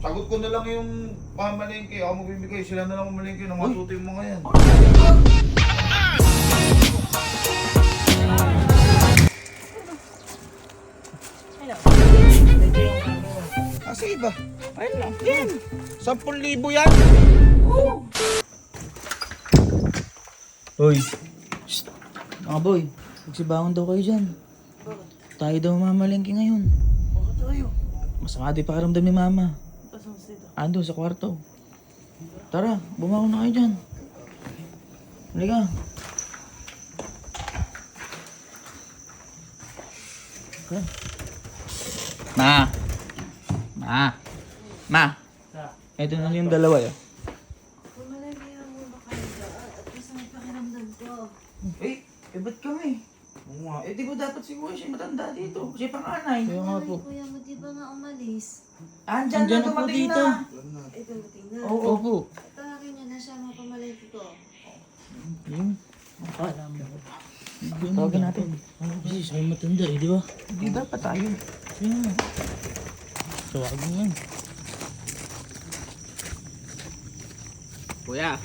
Sagot ko na lang yung pamalengke. Ako magbibigay. Sila na lang mamalengke ng matuto yung mga yan. Asa iba? Ayun lang. Yan. 10,000 yan. Hoy. Shhh. Mga boy, magsibangon daw kayo dyan. Tayo daw mamalengke ngayon. Bakit tayo? Masama di pakiramdam ni mama. Pasang dito. Ando sa kwarto. Tara, bumangon na kayo dyan. Halika. Okay. Ma. Ito na yung dalawa yun. Pumalagyan mo ba kayo daan? At masama pakiramdam ko. Ba't kami? Oo nga. Di ba dapat si Kuya siya matanda dito? Siya panganay. Kaya nga po. Kuya mo, di ba nga umalis? Andyan na, dumating na. Ito, dumating na. Oo po. Tawagin niyo na siya, mga pamalaki ko. Yung akala mo. Tawagan natin. Kasi siya matanda di ba? Hindi dapat tayo. Yeah. Tawagin mo yan. Kuya.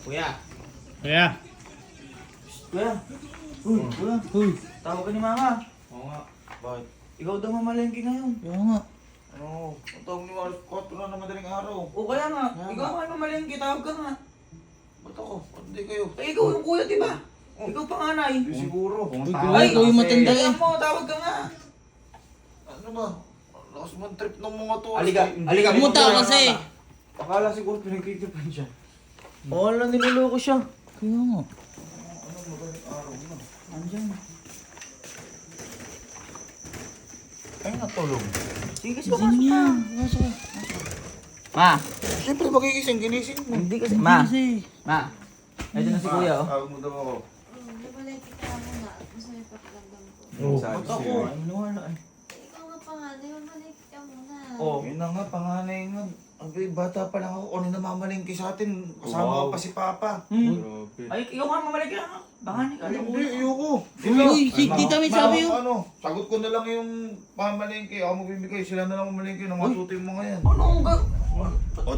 Kuya. Kuya. Uy. Tawag ka ni mama. Oo nga. Bakit? Ikaw daw mamalengke ngayon. Oo nga. Ano? Ang tawag ni Alas 4 na na madaling araw. O kaya nga. Ikaw nga mamalengke. Tawag ka nga. Ba't ako? Ba't hindi kayo? Ikaw yung kuya di ba? Ikaw panganay. Hindi siguro. Ay, ikaw yung matanda eh. Mo, tawag ka nga. Ano ba? Lakas man trip ng mga to. Alika mo tawag kasi. Akala siguro pinagkikipan siya. Wala, niloloko siya. Kaya nga. Ano madaling araw na? Andyan. Ay natulog. Sige kasi pasok ka. Pasok. Ma. Siyempre magigising, ginising mo. Hindi kasi. Ma. Ito na si kuya oh. Tawag mo daw ako. Pumalaki ka muna at masama pakiramdam ko. Sabi Ba't ako? sa'yo. Ay, maniwala eh. Ikaw nga panganay, pumalaki ka muna. Yun na nga, panganay nga. Abay, bata pa lang ako. Ano na mamalingki sa atin? Kasama ko pa si Papa. Ay, ikaw nga mamalaki ka. Bangani ka. Hindi, ayoko. Uy, si tita may sabi yun. Ano, sagot ko na lang yung pamalingki. Ako magbibigay. Sila na lang mamalingki ng matuto yung mga yan. Ano ang ga... O,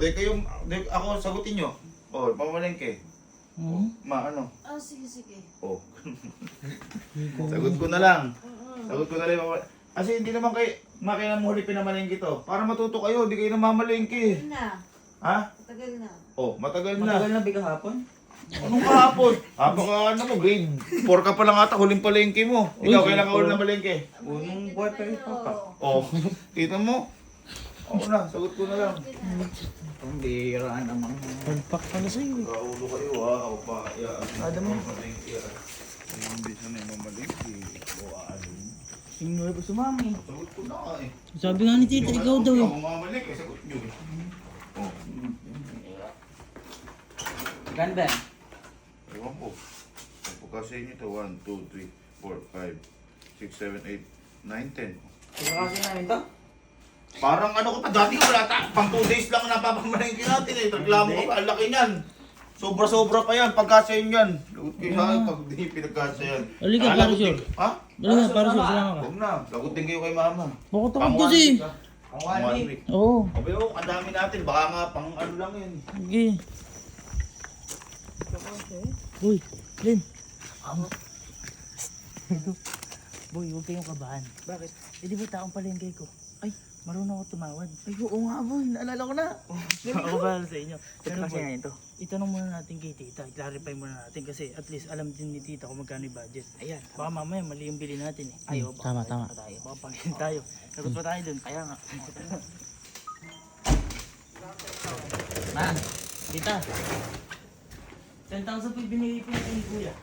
ako sagutin nyo. O, pamalingki. Ano? Oh, sige. O. Sagot ko na lang. Sagot ko na lang. Kasi hindi naman kayo makinamuli pinamalingki to. Para matuto kayo, hindi kayo namamalingki. Tagal na. Ha? Tagal na. O, matagal na. Matagal na bigang hapon? Anong kahapon? Ano mo, grade 4 ka pa lang ata, huling palengke mo. Ikaw, kailan ka ulit na malengke? Unong buwan pa rin, Papa. O, kita mo? Oo na, sagot ko na lang. Ang bira naman. Pagpak pala sa'yo. Kaulo kayo ha, ako pa. Ada mo. Malengke ha. Hindi siya na yung mamalengke. O, ano? Sino ba sumami? Sagot ko na nga eh. Sabi nga ni tita, ikaw daw eh. Ako mamalengke, sagot nyo eh. O, Ganda. ewan ko. Kung po kasi inyo ito, 1, 2, 3, 4, 5, 6, 7, 8, 9, 10. Ikaw kasi namin to? Parang ano ko pa, dati wala pang 2 days lang napapamalengke natin eh. Reklamo ko pa, ang laki niyan. Sobra-sobra pa yan, pagkasa yun yan. Lagot kayo sa akin pag di pinagkasa yan. Halika, para Lagutin- sure. Ha? Halika, para sure, salamat ka. Huwag na, lagutin kayo kay mama. Bakit Pang ako 1 kasi? week, ha? Pang 1 week. Oo. Abay oh, ang dami natin, baka nga pang ano lang yun. Sige. Uy, Lin. Boy, huwag kayong kabahan. Bakit? Eh di ba taong palengke ko? Ay, marunong ako tumawad. Ay, oo nga boy, naalala ko na. Ako ba sa inyo? Ito kasi nga ito. Itanong muna natin kay tita, i-clarify muna natin kasi at least alam din ni tita kung magkano yung budget. Ayan, baka mamaya mali yung bili natin eh. Ayaw, baka tama. Tayo. Baka pangin tayo. Sagot pa tayo dun, kaya nga. Ma, tita. 10,000 po yung binigay ko natin ni kuya.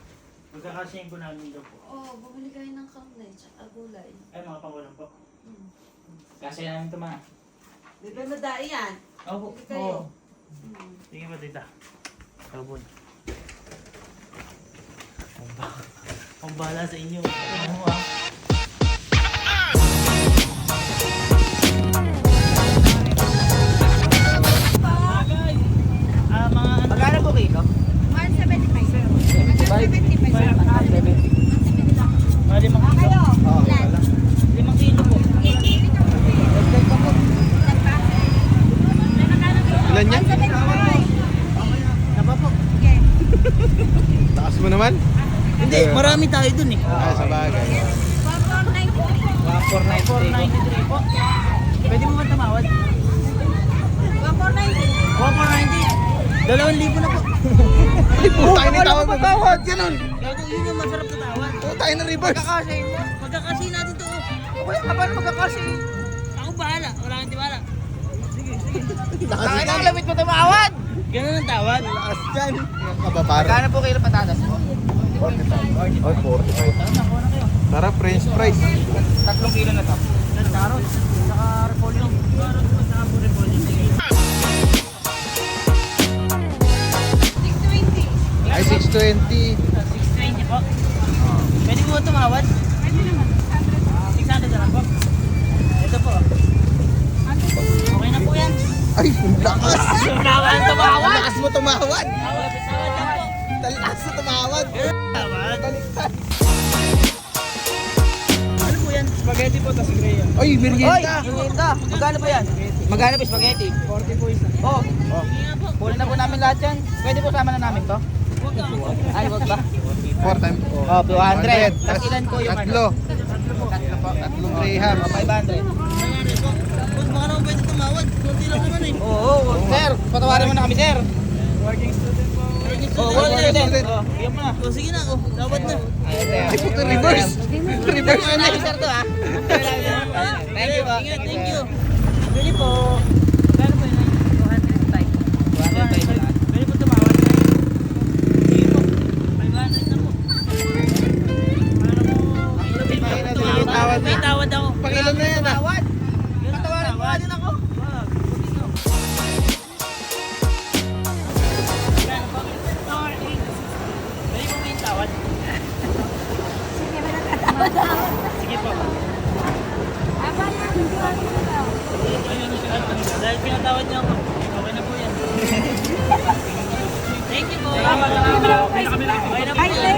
Magkakasyahin ko namin daw po. Oh, bumili kayo ng karne, tsaka gulay. Ay, mga pangulang po. Hmm. Kasya namin ito mga. Di ba madai yan? Opo. Bili kayo. Sige ba, tita? Sabon. Ang bahala sa inyo. Ano mo ah? Magkano po kayo? 175. 175. Limang kilo. 5 kilo po. 8 kilo. Hindi, marami tayo dun eh. Sa bagay. 493 po. Pwede mo ba tumawad? 490. 2,000 na po. Ay, putay na tawad mo. Tawad, ganun. Gago, yun yung masarap na tawad. Putay na reverse. Magkakasya natin to. Wala ka ba na magkakasya? Ako bahala. Wala kang tiwala. Ay, nalamit mo tumawad. Ganun ang tawad. Lakas dyan. Kababara. Magkano po kayo patatas mo? 45. Ay, 45. Tara, french fries. 3 kilo na to. Carrot. Saka repolyo. Carrot po, saka po repolyo. Ay, 620. 620 po. Pwede po ba tumawad? Pwede naman. 600 na lang po. Ito po. Okay na po yan. Ay, lakas. Tumawad, tumawad. Lakas mo tumawad. Tawad lang po. Lakas mo tumawad. Tawad. Baliktad. Ano po yan? Spaghetti po, tas gray yan. Ay, merienda. Merienda. Magkano po yan? Magkano po spaghetti? 40 po isa. Oh, Sige nga po. kunin na po namin lahat yan. Pwede po sama na namin to? Huwag ka. Ay, wag ba? 4 times. Oh, 200. Tapos ilan po yung ano? Tatlo. Tatlo po. Tatlong graham. 500. Nangyari po. Boss, baka naman pwede tumawad. Kunti lang naman eh. Oo, sir. Patawarin mo na kami, sir. Working student po. Working Oh, student. working student. student. Oh, bigyan mo na. Oh, sige na. Oh, tawad na. Ay, sir. Ay, puto reverse. Reverse Ano na. namin, sir, to, ha? Thank you po. Ingat, thank you. Pwede po. Magkano po yun? 205. 205. Pwede po tumawad. Sige po. 500 na po. Tawad na. May tawad ako. Pangilan na yan, ah. Patawarin mo din ako. Pwede po may tawad. Sige po. Dahil pinatawad niyo ako, okay na po yan. Thank you po. Okay na po yan.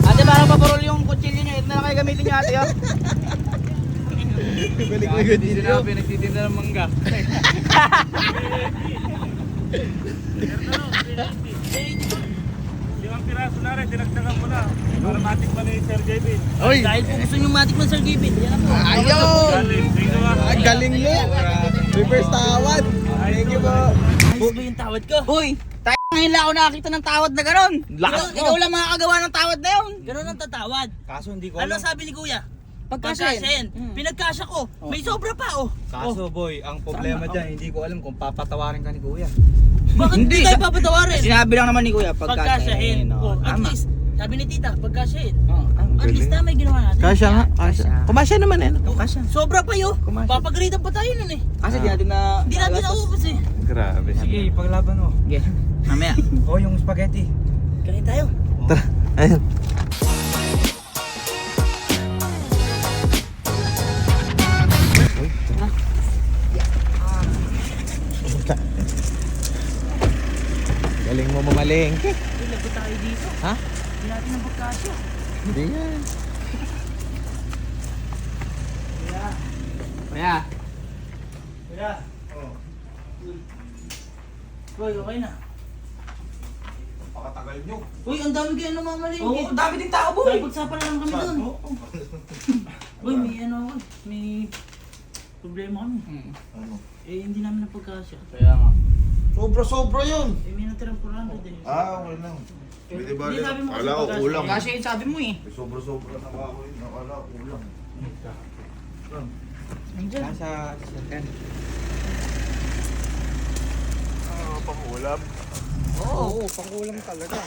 Ate, parang paparol yung kutsilyo nyo. Ito na lang kayo gamitin nyo, ate, oh. Balik mo yung video. Nagtitinda ng mangga. Limang piraso na rin, dinagdagan mo na. Para matik pa ni Sir JB. Oy, Dahil po gusto niyo matik man Sir Gipin, yan na po. ayaw. Galing, sino ba? Ang galing mo. Reverse tawad. Thank you po. Ayos ba yung tawad ko? Uy, tayo ngayon lang ako nakakita ng tawad na gano'n. Lakas Ikaw lang makakagawa ng tawad na yun. Ganun ang tatawad. Kaso hindi ko Ano sabi ni Kuya? Pagkasya Pagkasya yan. Pinagkasya ko. May sobra pa oh. Kaso boy, ang problema dyan, hindi ko alam kung papatawarin ka ni Kuya. Bakit hindi tayo papatawarin? Sinabi lang naman ni Kuya, Pagkasyahin. pagkasyahin. Oh, at Tama. least, sabi ni Tita, pagkasyahin. Oh, tama. At least na may ginawa natin. Kasya nga. Kasya. Kumasya naman eh. Kasya. Sobra pa yun. Kumasya. Papagalitan pa tayo nun eh. Kasi di natin na... Hindi natin naubos eh. Grabe. Sige, paglaban mo. Sige, mamaya. O yung spaghetti. Kain tayo. Tara. Ayun. Galing mo mamalengke. Uy, lagot tayo dito. Ha? Hindi natin ang pagkasya. Hindi yan. Kuya. Kuya. Uy, okay na. Pakatagal nyo. Uy, ang dami kayo namamalingki. Oo, ang dami ding tao, boy. Nakipagsapan na lang kami doon. Uy, may ano ako. May problema kami. Ano? Eh, hindi namin napagkasya. Kaya nga. Sobra-sobra yun. Eh, may natirang 400 eh. Okay lang. Pwede ba? Hindi, sabi mo kasi Akala ko pagkasya. kulang. Kasi yun sabi mo eh. Sobra-sobra na ako yun. Akala ko kulang. Nandiyan. Nasa sasakyan. Pangulam. Oo, pangkulam talaga.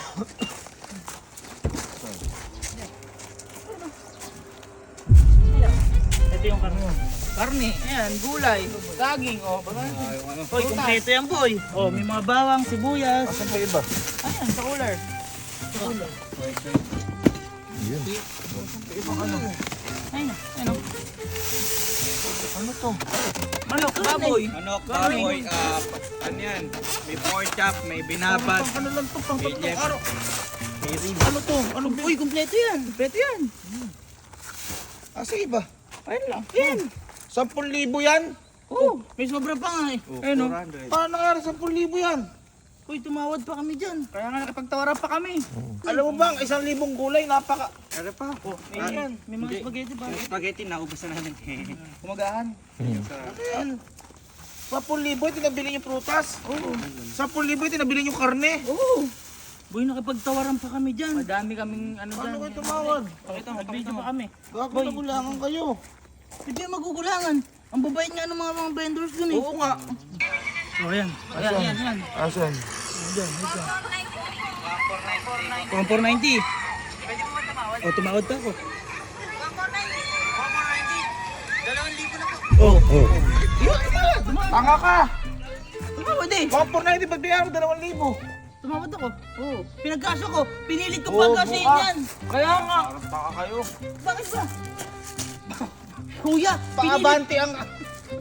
Ito yung karne. Karne, ayan, gulay, saging, oh. Hoy, kumpleto yan boy. Oh, may mga bawang, sibuyas. Asan pa iba? Ayan, sa cooler. Yun. Ayun, ayun, oh. Ano to? Manok, baboy. Manok, baboy, ano yan? May pork chop, may binabas. Ano lang to, pang tatlong Jeff. araw. May rib. Ano to? Ano? Uy, kumpleto yan. Pwede yan. Asa iba? Ayun lang. Yan. 10,000 yan? Oh, may sobra pa nga eh. Oh, Ayun, 400. Paano nangyari 10,000 yan? Uy, Uy, tumawad pa kami dyan. Kaya nga nakipagtawaran pa kami. Alam mo bang 1,000 gulay, napaka... Ano pa? Oh, Ayan, may mga spaghetti pa. yung spaghetti, naubos na namin. Kumagahan. Ayan. 10,000 ito nabili yung prutas. Oo. 10,000 ito nabili yung karne. Oo. Boy, nakipagtawaran pa kami dyan. Madami kaming ano dyan. Paano kayo tumawad? Nag-video pa kami. Gago na kulangan kayo. Hindi magugulangan. Ang babayad nga ng mga vendors dun eh. Oo nga. Oh, ayan. Ayan. Asan? Ayan, ito. 490. Oh, tumawad pa ako. Tanga ka! Tumawad eh. 1,490 pag bigyan mo 2,000. Tumawad ako. Oo. Pinagkasya ko. Pinilit ko pagkasyahin yan. Kaya nga. Tanga kayo. Bakit ba? Kuya, pinilit. Pangabante ang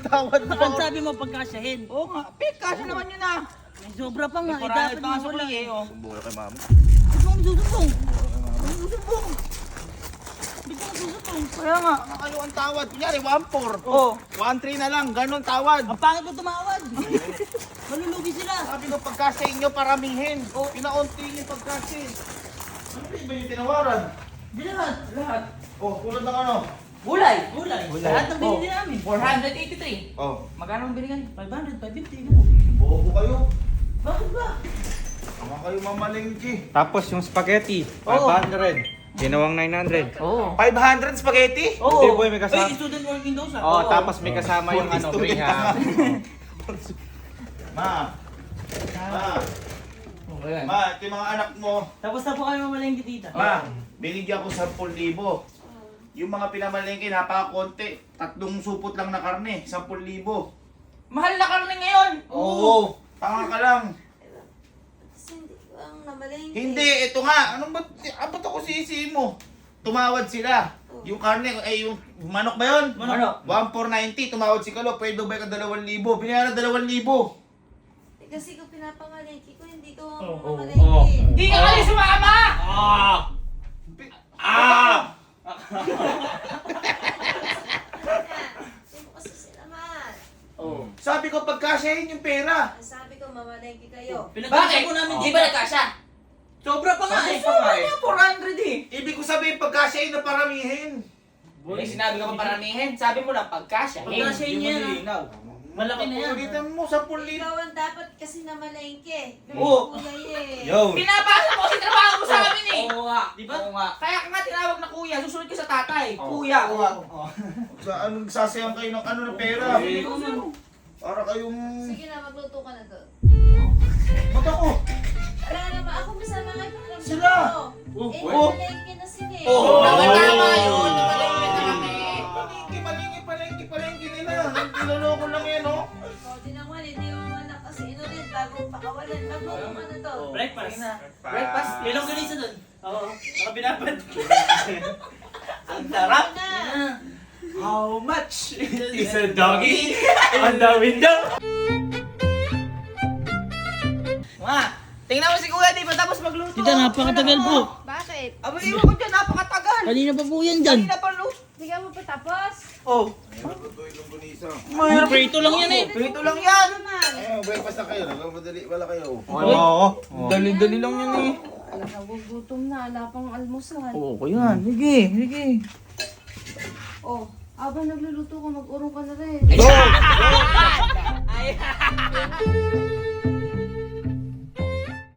tawad mo. Ang sabi mo pagkasyahin. Oo nga. Pik, kasi naman yun ah. May sobra pa nga. Eh, Dapat dapat pa nga mo sukli wala. eh. Oh. Buhay kay mama. Ba't mo magsusumbong? Ba't mo magsusumbong? Ba't mo magsusumbong? Kaya nga, kayo ang tawad. Kunyari, 1,400. Oh. 1,300 na lang. Ganon tawad. Ang pangit mo tumawad. Malulugi sila. Sabi ko pagkasya inyo paramihin. O, pinaunti yung pagkasya. Ano ba yung tinawaran? Di lahat. Lahat. O, tulad ng ano? Gulay. Lahat ng binili namin. 483. O, Magkano ang binigyan? 500, 550. ganun. bobo kayo. Bakit ba? Tama kayo mamalengke. Tapos yung spaghetti, 500. Ginawang 900. Oo. 500 spaghetti? Hindi boy, may kasama. Uy, student working daw siya. Oh, tapos may kasama yung ano, Student rehab. Ma. Ma. Oh, ayan. Ma, ito yung mga anak mo. Tapos na po kayo mamalengke tita. Ma, binigyan ko 10,000. Yung mga pinamalengke, napakakonti. 3 supot lang na karne, 10,000. Mahal na karne ngayon. Oo. Tanga ka lang. Kasi hindi ko ang namalengke. Hindi, ito nga. Anong ba't ako sisihin mo? Tumawad sila. Yung karne, ay yung manok ba yun? Manok. 1,490, tumawad si Kalo. Pwede ba ka 2,000? Binayaran 2,000. Eh, kasi ko pinapangalengke ko, hindi ko Oo. mamalengke. Hindi ka kali sumama! Hindi mo kasi sila mahal. Sabi ko, pagkasyahin yung pera. Ang sabi ko, mamalengke kayo. Pinagkasya po namin Di dito. ba nagkasya? Sobra pa nga eh. Sobra niya, 400 eh. Ibig ko sabihin, pagkasyahin na paramihin. Eh, sinabi ko pa paramihin. Sabi mo lang pagkasya. Pagkasyahin niya na. Malaki na yan. Ulitin mo, 10,000. Ikaw ang dapat kasi namalengke. Oo. Kuya eh. Yo. Pinapasa mo kasi trabaho mo sa amin eh. Oo nga. Di ba? Oo nga. Kaya ka nga tinawag na kuya, susunod ka sa tatay. Kuya. Sa anong sasayang kayo ng ano ng pera? Para kayong... Sige na, magluto ka na doon. Ba't ako? Wala naman, ako masama nga yung pakiramdam Sila. ko. Eh, namalengke na sila eh. Tama yun. Namalengke na kami. Palengke nila. Niloloko lang yan, oh. O, di naman, hindi mo man na kasi inulit bago pakawalan. Magluto ka na to. Breakfast. Breakfast. May longganisa dun. Oo. Nakabinabad. Ang sarap. Na. How much? Is a doggy on the window. Ma, tingnan mo si kuya, di ba tapos magluto? Tita, napakatagal po. Bakit? Aba, iwan ko dyan, napakatagal. Kanina pa po yan dyan. Kanina pa luto. Hindi ka mo pa tapos? Oh, Prito lang yan eh. prito lang yan. Eh, breakfast na kayo. Nagmamadali wala kayo. Oo. Dali-dali lang yun eh. Alam, nagugutom na. Wala pang almusal. Oo, ko yan. Sige, sige. Oh, habang nagluluto ka, mag-urong ka na rin. Ay!